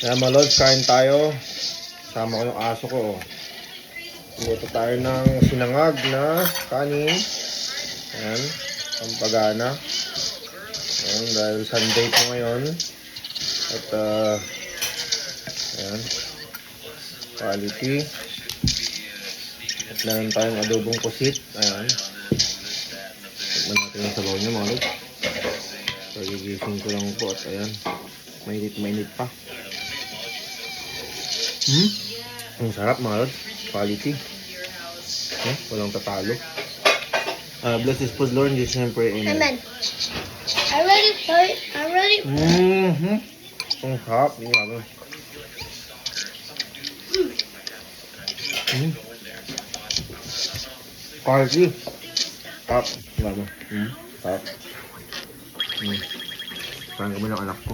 Kaya mga lods, kain tayo. Sama ko yung aso ko. Luto tayo ng sinangag na kanin. Ayan, pampagana. Ayan, dahil Sunday po ngayon. At, ayan, quality. At meron tayong adobong pusit. Ayan. Tignan natin yung sabaw niya mga lods. So, gigising ko lang po at ayan. Mainit pa. Ang sarap mga lods. Quality. Walang tatalo. Bless this food, Lord, in Jesus' name pray. Amen. Amen. I'm ready. Ang sarap. Ang sarap. Quality. Sarap. Sarap. Sarap. Parang kami ng anak ko.